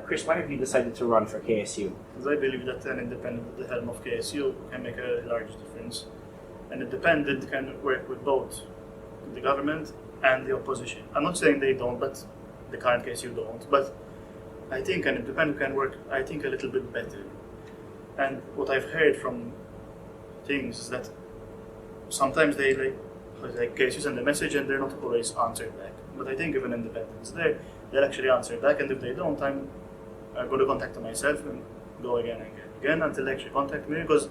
Kris, why have you decided to run for KSU? Because I believe that an independent at the helm of KSU can make a large difference. An independent can work with both the government and the opposition. I'm not saying they don't, but the current KSU don't. But I think an independent can work, I think, a little bit better. And what I've heard from things is that sometimes they like KSU send a message and they're not always answered back. But I think if an independent's there, they'll actually answer back, and if they don't, I'm going to contact them myself and go again and again until they actually contact me, because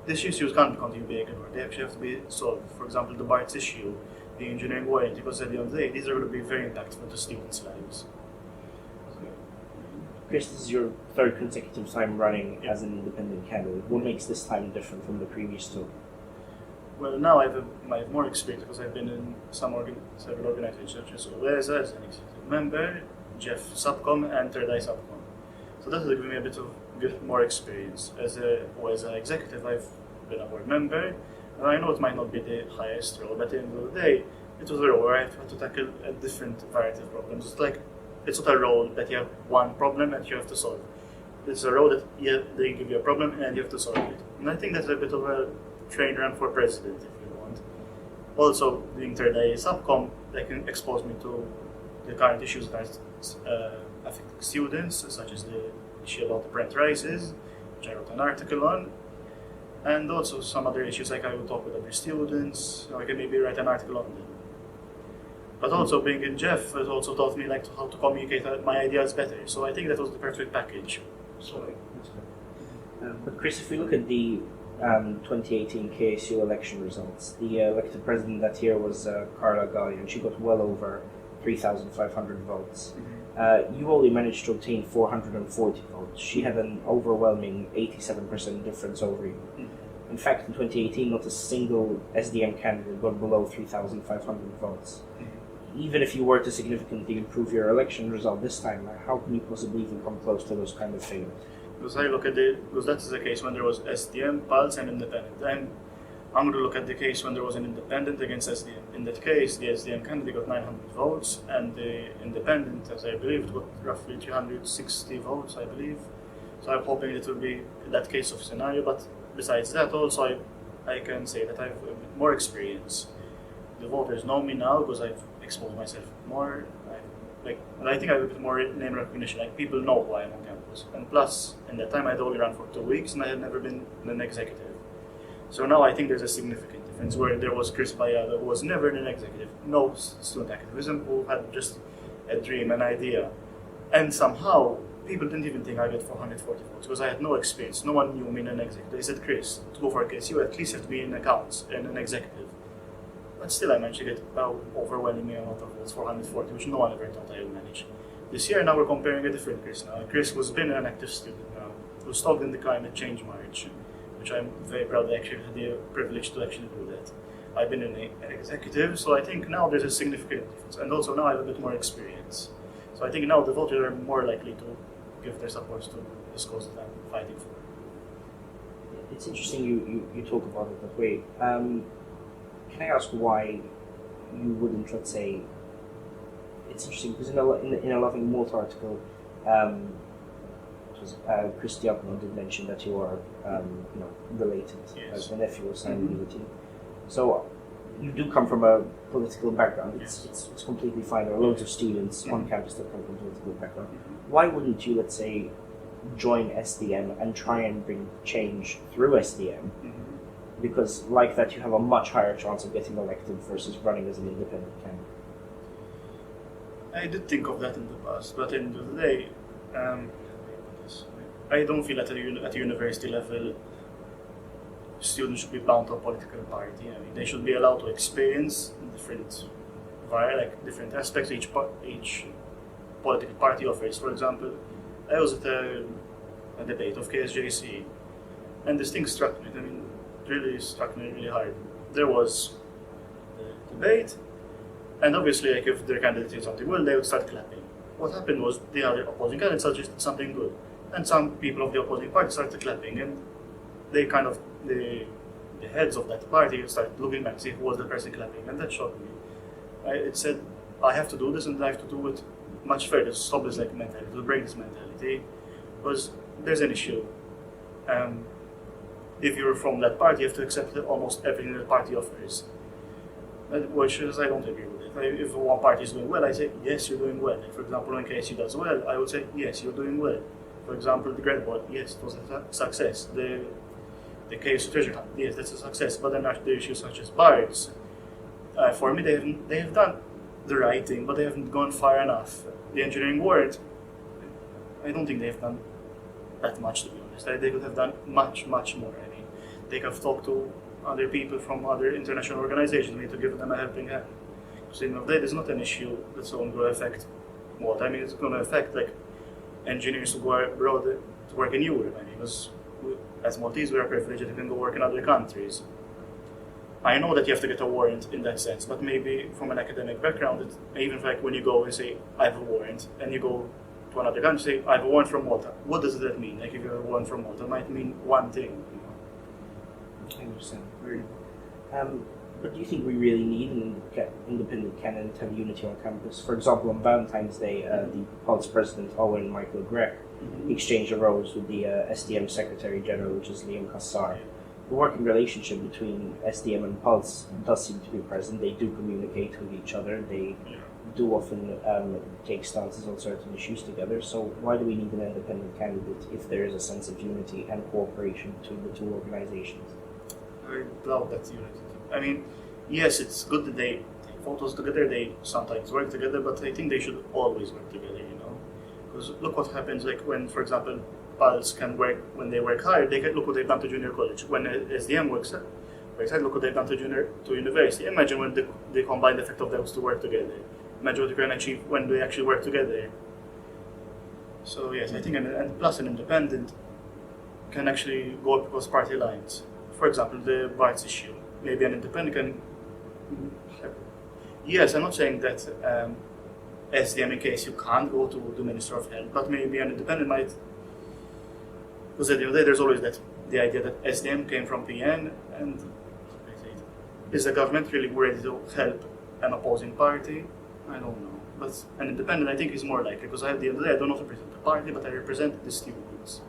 these issues can't continue being ignored. They actually have to be solved. For example, the BARTS issue, the engineering warranty, because at the end of the day, these are going to be very impactful to students' lives. Kris, this is your third consecutive time running as an independent candidate. What makes this time different from the previous two? Well, now I have more experience because I've been in several organizations, such as OESA as an executive member, Jeff Subcom, and Third Eye Subcom. So that has given me a bit more experience. As a OESA executive, I've been a board member, and I know it might not be the highest role, but at the end of the day, it was a role where I had to tackle a different variety of problems. It's not a role that you have one problem and you have to solve. It's a role that they give you a problem and you have to solve it. And I think that's a bit of a train run for president, if you want. Also, being Third Eye Subcom, they can expose me to the current issues that affecting students, such as the issue about the Brent rises, which I wrote an article on, and also some other issues, like I will talk with other students, I can maybe write an article on them. But also being in Jeff has also taught me how to communicate my ideas better, so I think that was the perfect package. So, but Kris, if we look at the 2018 KSU election results, the elected president that year was Carla Galea, and she got well over 3,500 votes. You only managed to obtain 440 votes. She had an overwhelming 87% difference over you. In fact, in 2018, not a single SDM candidate got below 3,500 votes. Even if you were to significantly improve your election result this time, how can you possibly even come close to those kind of figures? Because that is the case when there was SDM, Pulse, and Independent. And I'm going to look at the case when there was an Independent against SDM. In that case, the SDM candidate got 900 votes, and the Independent, as I believe, got roughly 360 votes, I believe. So I'm hoping it will be that case of scenario. But besides that, also I can say that I have a bit more experience. The voters know me now because I've exposed myself more. And I think I have a bit more name recognition. Like, people know who I am on campus. And plus, in that time, I'd only run for 2 weeks, and I had never been an executive. So now I think there's a significant difference, where there was Kris Bajada, who was never an executive, no student activism, who had just a dream, an idea. And somehow, people didn't even think I got 440 votes, because I had no experience. No one knew me in an executive. They said, Kris, to go for a KSU, at least you have to be in accounts and an executive. But still, I managed to get an overwhelming amount of votes, 440, which no one ever thought I would manage. This year, now we're comparing a different Kris now. Kris who's been an active student now, who's talked in the climate change march, which I'm very proud I actually had the privilege to actually do that. I've been an executive, so I think now there's a significant difference. And also now I have a bit more experience. So I think now the voters are more likely to give their support to this cause that I'm fighting for. It's interesting you talk about it that way. Can I ask why you wouldn't, let's say, it's interesting because in a Loving Malt article, Chris Diakono did mention that you are related, as the nephew of Simon Busuttil. So you do come from a political background. It's completely fine. There are loads of students on campus that come from political background. Why wouldn't you, let's say, join SDM and try and bring change through SDM? Because like that, you have a much higher chance of getting elected versus running as an independent candidate. I did think of that in the past, but at the end of the day, I don't feel that at a university level, students should be bound to a political party. I mean, they should be allowed to experience different aspects each political party offers. For example, I was at a debate of KSJC, and this thing struck me. I mean, really struck me really hard. There was the debate, and obviously, if their candidate did something well, they would start clapping. What happened was the other opposing candidate suggested something good, and some people of the opposing party started clapping, and they the heads of that party started looking back to see who was the person clapping, and that shocked me. It said, I have to do this, and I have to do it much further to stop this mentality, to break this mentality, was there's an issue. If you're from that party, you have to accept almost everything the party offers. Which is, I don't agree with it. If one party is doing well, I say, yes, you're doing well. For example, when KSU does well, I would say, yes, you're doing well. For example, the grad board, yes, it was a success. The KSU treasure, yes, that's a success. But then after the issues such as bars, for me, they have done the right thing, but they haven't gone far enough. The engineering world, I don't think they've done that much, to be honest. They could have done much, much more. I mean, they could have talked to other people from other international organizations, maybe to give them a helping hand. Because at the end of the day, there's not an issue that's only going to affect what? I mean, it's going to affect engineers who go abroad to work in Europe. I mean, because as Maltese, we are privileged that we can go work in other countries. I know that you have to get a warrant in that sense, but maybe from an academic background, even when you go and say, I have a warrant, and you go to another country, say, I have a warrant from Malta. What does that mean? If you have a warrant from Malta, it might mean one thing. I understand. But do you think we really need an independent candidate to have unity on campus? For example, on Valentine's Day, the Pulse President Owen Michael Grech exchanged a rose with the SDM Secretary General, which is Liam Kassar. The working relationship between SDM and Pulse does seem to be present. They do communicate with each other. They do often take stances on certain issues together. So why do we need an independent candidate if there is a sense of unity and cooperation between the two organizations? I doubt that unity. I mean, yes, it's good that they take photos together, they sometimes work together, but I think they should always work together, Because look what happens, when, for example, Pulse can work, when they work hard, look what they've done to junior college. When SDM works hard, look what they've done to university. Imagine when the combined effect of those two work together. Imagine what you can achieve when they actually work together. So yes, I think, and plus an independent can actually go across party lines. For example, the rights issue. Maybe an independent can. Yes, I'm not saying that SDM in case you can't go to the Minister of Health, but maybe an independent might. Because at the end of the day, there's always the idea that SDM came from PN, and is the government really ready to help an opposing party? I don't know. But an independent, I think, is more likely, because at the end of the day, I don't represent the party, but I represent the students.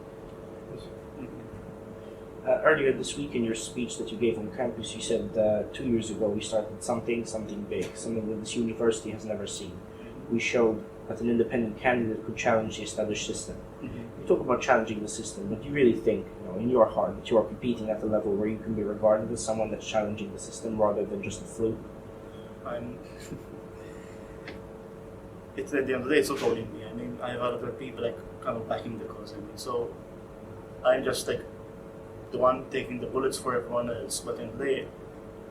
Earlier this week in your speech that you gave on campus, you said 2 years ago we started something big, something that this university has never seen. We showed that an independent candidate could challenge the established system. You talk about challenging the system, but do you really think, in your heart, that you are competing at the level where you can be regarded as someone that's challenging the system rather than just a fluke? At the end of the day, it's not only me. I mean, I have other people kind of backing the cause. So I'm just the one taking the bullets for everyone else. But in the day,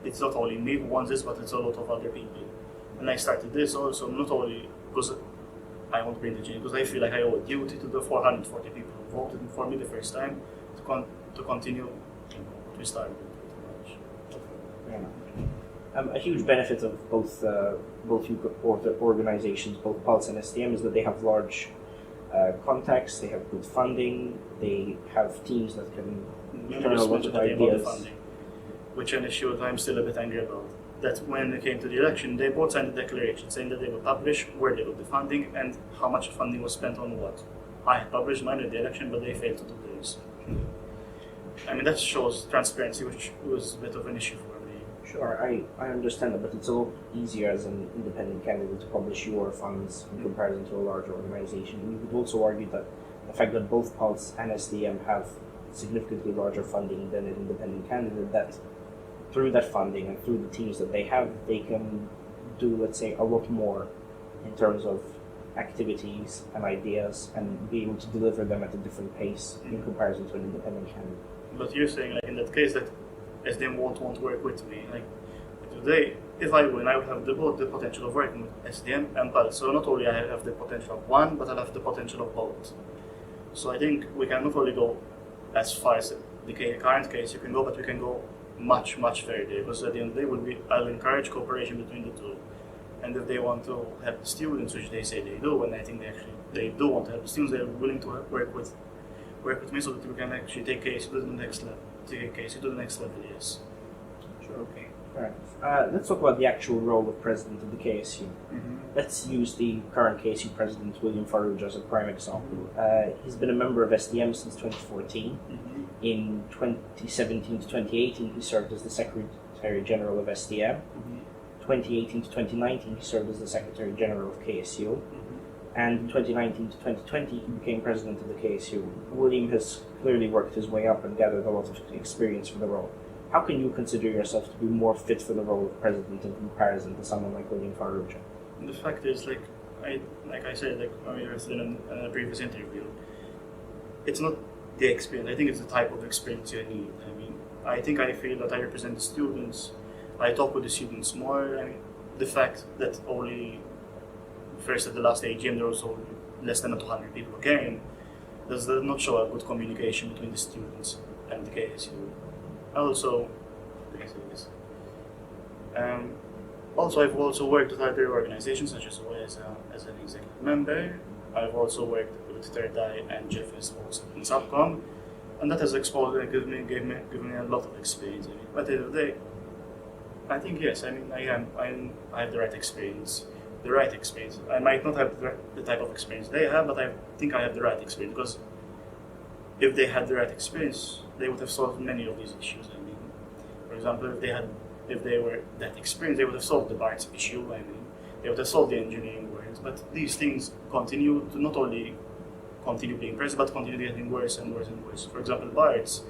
it's not only me who wants this, but it's a lot of other people. And I started this also not only because I want to bring the change, because I feel like I owe a duty to the 440 people who voted for me the first time to continue what we started pretty much. A huge benefit of both organizations, both Pulse and SDM, is that they have large contacts, they have good funding, they have teams that can turn a lot of ideas. Funding, which an issue that I'm still a bit angry about. That when it came to the election, they both signed a declaration saying that they would publish where they got the funding and how much funding was spent on what. I had published mine at the election, but they failed to do this. I mean, that shows transparency, which was a bit of an issue for me. Sure, I understand that, but it's a lot easier as an independent candidate to publish your funds in comparison to a larger organization. We would also argue that the fact that both Pulse and SDM have significantly larger funding than an independent candidate, that through that funding and through the teams that they have, they can do, let's say, a lot more in terms of activities and ideas and be able to deliver them at a different pace in comparison to an independent candidate. But you're saying, in that case, that SDM won't work with me. Today, if I win, I will have both the potential of working with SDM and Pulse. So not only I have the potential of one, but I'll have the potential of both. So I think we can not only go as far as the current case you can go, but we can go much, much further, because at the end of the day, I'll encourage cooperation between the two. And if they want to help the students, which they say they do, and I think they do want to help the students, they're willing to work with me so that we can actually take KSU to the next level. Yes. Sure, okay. Right. Let's talk about the actual role of president of the KSU. Let's use the current KSU President William Farrugia as a prime example. He's been a member of SDM since 2014. In 2017 to 2018, he served as the Secretary General of SDM. 2018 to 2019, he served as the Secretary General of KSU. And in 2019 to 2020, he became President of the KSU. William has clearly worked his way up and gathered a lot of experience for the role. How can you consider yourself to be more fit for the role of president in comparison to someone like William Farrugia? The fact is, like I said, when we were in a previous interview, it's not the experience. I think it's the type of experience you need. I mean, I feel that I represent the students. I talk with the students more. I mean, the fact that only first at the last AGM there was only less than 200 people came does not show a good communication between the students and the KSU. Also, I've also worked with other organizations such as as an executive member. I've also worked with Third Eye and Jeffrey's folks in Subcom, and that has exposed and given me a lot of experience. But at the end of the day, I think yes. I mean, I have the right experience. The right experience. I might not have the type of experience they have, but I think I have the right experience, because if they had the right experience, they would have solved many of these issues. I mean, for example, if they were that experienced, they would have solved the BARTS issue. I mean, they would have solved the engineering works. But these things continue to not only continue being present, but continue getting worse and worse and worse. For example, BARTS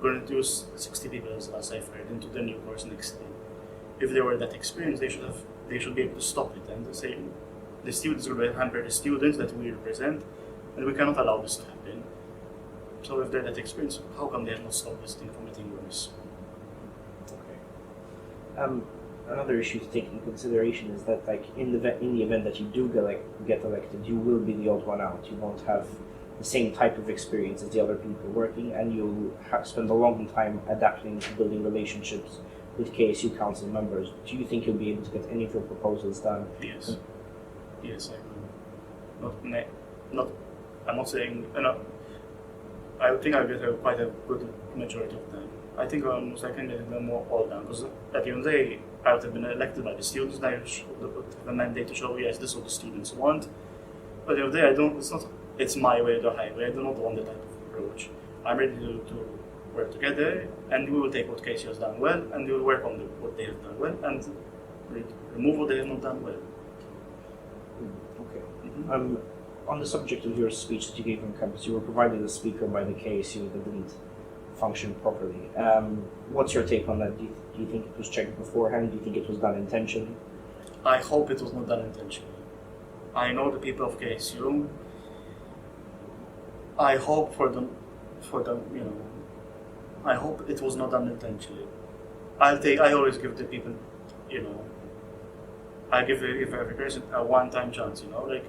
going to introduce 60 people, as I've heard, into the new course next day. If they were that experienced, they should be able to stop it and say the students will hamper the students that we represent, and we cannot allow this to happen. So if they're that experienced, how come they have not stopped this thing from getting worse? Okay. Another issue to take into consideration is that, like, in the event that you do get elected, you will be the odd one out. You won't have the same type of experience as the other people working, and you'll spend a long time adapting to building relationships with KSU council members. Do you think you'll be able to get any of your proposals done? Yes. Yes, I will. I'm not saying. I think I'll get quite a good majority of them. I think almost I can get them all done, because at the end of the day, I would have been elected by the students, and I have a mandate to show, yes, this is what the students want. But at the end of the day, it's my way or the highway. I do not want that type of approach. I'm ready to work together, and we will take what KSU has done well, and we will work on what they have done well, and remove what they have not done well. Okay. On the subject of your speech that you gave on campus, you were provided a speaker by the KSU that didn't function properly. What's your take on that? Do you think it was checked beforehand? Do you think it was done intentionally? I hope it was not done intentionally. I know the people of KSU. I hope for them, I hope it was not done intentionally. I always give the people, I give every person a one-time chance, like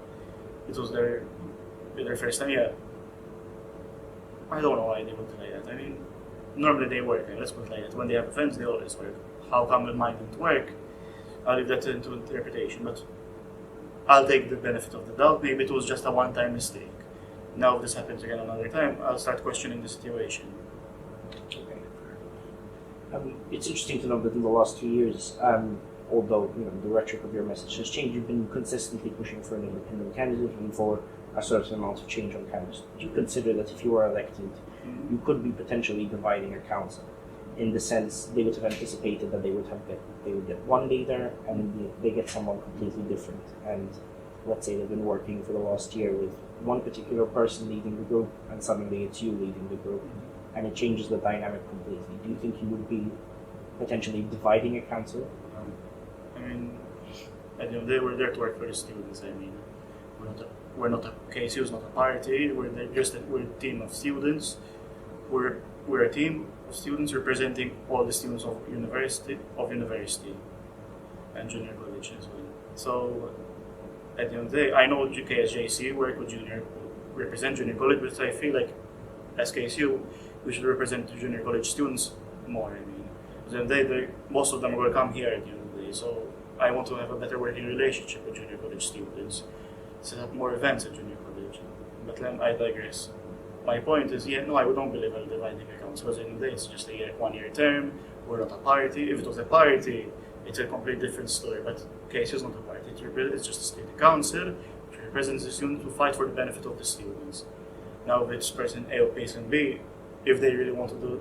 it was their first time. Yeah. I don't know why they would play that. I mean, normally they work. Let's put it like that. When they have events, they always work. How come mine didn't work? I'll leave that into interpretation, but I'll take the benefit of the doubt. Maybe it was just a one-time mistake. Now if this happens again another time, I'll start questioning the situation. Okay. It's interesting to know that in the last 2 years, although the rhetoric of your message has changed, you've been consistently pushing for an independent candidate and for a certain amount of change on campus. Do you consider that if you were elected, you could be potentially dividing a council? In the sense, they would have anticipated that they would get one leader, and they get someone completely different. And let's say they've been working for the last year with one particular person leading the group, and suddenly it's you leading the group, and it changes the dynamic completely. Do you think you would be potentially dividing a council? I mean, they were there to work for the students. I mean, we're not a KSU is not a party. We're a team of students. We're a team of students representing all the students of university and junior college as well. So at the end of the day, I know KSJC work with represent junior college, but I feel like as KSU we should represent the junior college students more. I mean, at the end of the day, most of them will come here at the end of the day. So I want to have a better working relationship with junior college students, set up more events at junior college. But then I digress. My point is, I don't believe in dividing accounts, because in the day it's just a 1 year term. we're not a party. If it was a party, it's a completely different story. But KSU is not a party. It's just a student council which represents the students who fight for the benefit of the students. Now, if it's person A or person B, if they really want to do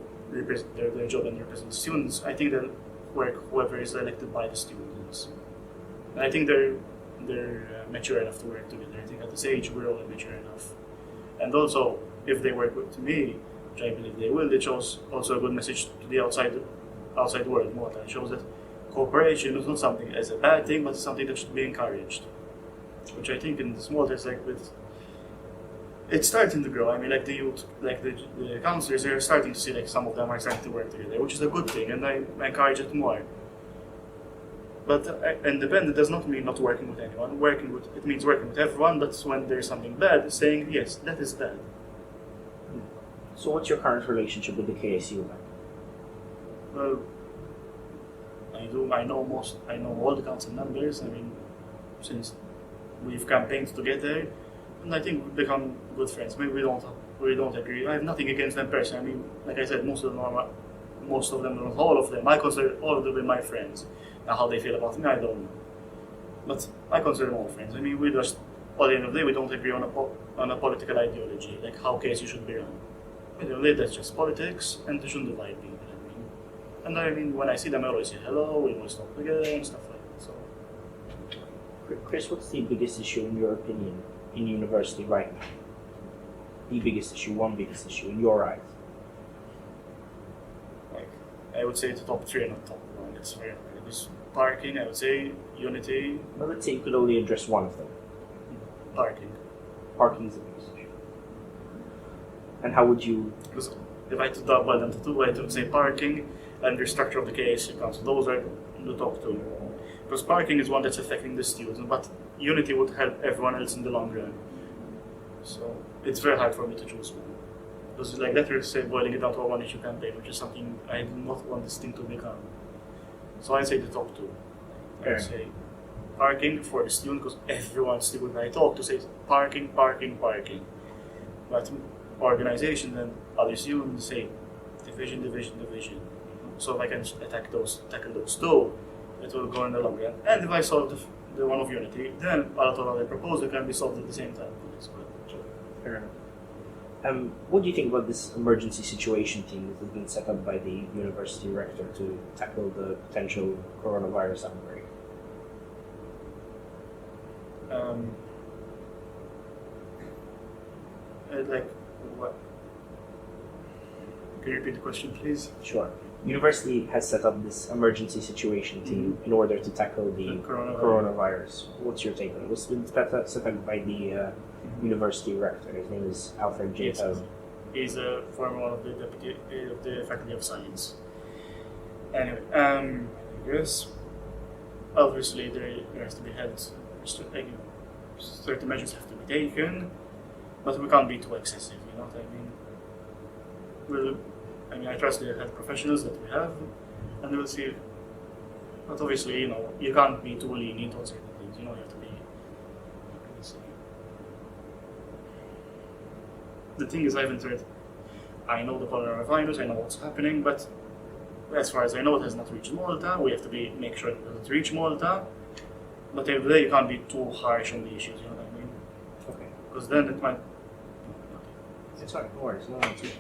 their job and represent the students, I think they'll work whoever is elected by the students. And I think they're mature enough to work together. I think at this age we're all mature enough. And also, if they work with me, which I believe they will, it shows also a good message to the outside world. More, it shows that cooperation is not something as a bad thing, but it's something that should be encouraged. Which I think in the small towns, it's starting to grow. I mean, like the youth, like the councillors, they're starting to see like some of them are starting to work together, which is a good thing, and I encourage it more. But independent does not mean not working with anyone. It means working with everyone. But when there's something bad, saying yes, that is bad. So, what's your current relationship with the KSU then? Well, I know all the council members. I mean, since we've campaigned together, and I think we've become good friends. Maybe we don't agree. I have nothing against them personally. I mean, like I said, most of them, not all of them. I consider all of them to be my friends. Now, how they feel about me, I don't know. But I consider them all friends. I mean, we just, at the end of the day, we don't agree on a political ideology, like how KSU should be run. At the end of the day, that's just politics, and they shouldn't divide people. I mean, when I see them, I always say hello, we always talk together and stuff like that. So, Kris, what's the biggest issue in your opinion in university right now? The biggest issue, one biggest issue in your eyes? Like, I would say the top three and not top one. It's very hard. It's parking, I would say, unity. Well, let's say you could only address one of them. Parking. Parking is the biggest issue. And how would you... Because if I had to double them to two, I would say parking and the structure of the KSU Council. Those are the top two. Because parking is one that's affecting the students, but unity would help everyone else in the long run. So it's very hard for me to choose one. Because like let's say boiling it down to a one-issue campaign, which is something I do not want this thing to become. So I'd say the top two. I'd say parking for the student, because every student I talk to says parking, parking, parking. But organizations and other students say division, division, division. So if I can tackle those two, it will go in the long run. And if I solve the one of unity, then a lot of other proposals can be solved at the same time. Fair enough. What do you think about this emergency situation team that has been set up by the university rector to tackle the potential coronavirus outbreak? Like what? Can you repeat the question, please? Sure. University has set up this emergency situation team in order to tackle the coronavirus. What's your take on it? It's been set up by the university rector. His name is Alfred J. Pelham. He's a former one of the deputy of the Faculty of Science. Anyway, I guess obviously there has to be certain measures have to be taken, but we can't be too excessive. You know what I mean? I trust the health professionals that we have, and we'll see. But obviously, you can't be too lenient on certain things. You have to be. The thing is, I haven't heard. I know the coronavirus, I know what's happening, but as far as I know, it has not reached Malta. We have to make sure it doesn't reach Malta. But every day, you can't be too harsh on the issues. You know what I mean? Okay. Because then it might. It's fine. No worries. No worries.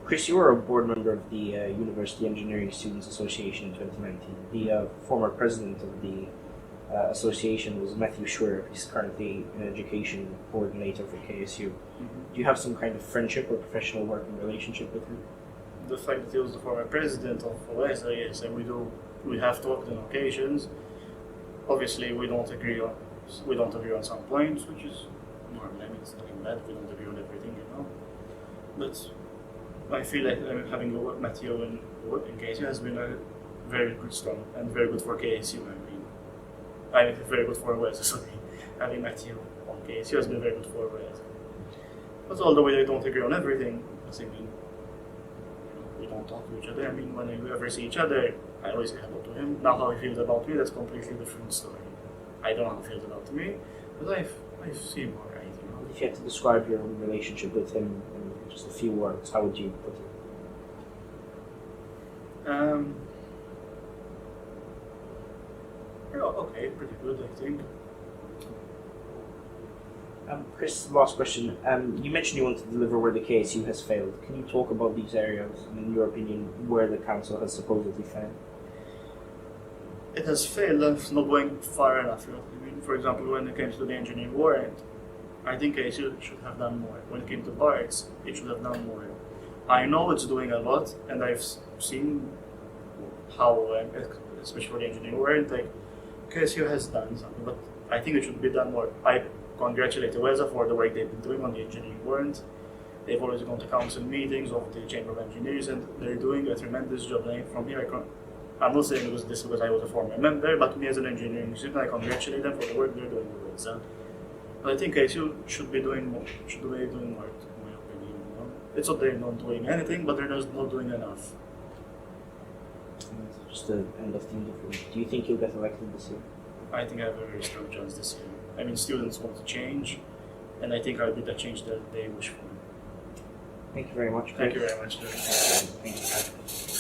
Kris, you were a board member of the University Engineering Students Association in 2019. The former president of the association was Matthew Xuereb. He's currently an education coordinator for KSU. Do you have some kind of friendship or professional working relationship with him? The fact that he was the former president of OESA, yes, and we have talked on occasions. Obviously, we don't agree on some points, which is normal. I mean, it's nothing bad. We don't agree on everything, But I feel like having Matthew in KSU has been a very good, strong, and very good for KSU. Very good for OESA. Sorry, having Matthew on KSU has been very good for OESA. But although we don't agree on everything, doesn't mean we don't talk to each other. I mean, when we ever see each other, I always say hello to him. Now, how he feels about me, that's a completely different story. I don't know how he feels about me, but I see him alright. If you had to describe your relationship with him in just a few words, how would you put Okay, pretty good, I think. Kris, last question. You mentioned you want to deliver where the KSU has failed. Can you talk about these areas and, in your opinion, where the council has supposedly failed? It has failed of not going far enough. I mean, for example, when it came to the engineering warrant, I think KSU should have done more. When it came to BARTs, it should have done more. I know it's doing a lot, and I've seen how, especially for the engineering warrant, like KSU has done something, but I think it should be done more. I congratulate UESA for the work they've been doing on the engineering warrant. They've always gone to council meetings of the Chamber of Engineers, and they're doing a tremendous job. From here, I'm not saying this because I was a former member, but me as an engineering student, I congratulate them for the work they're doing with UESA. But I think KSU should be doing more. Should be doing more, in my opinion. You know? It's not they're not doing anything, but they're just not doing enough. Just the end of the interview. Do you think you'll get elected this year? I think I have a very strong chance this year. I mean, students want to change, and I think I'll be the change that they wish for. Thank you very much. Thank you very much. Thank you.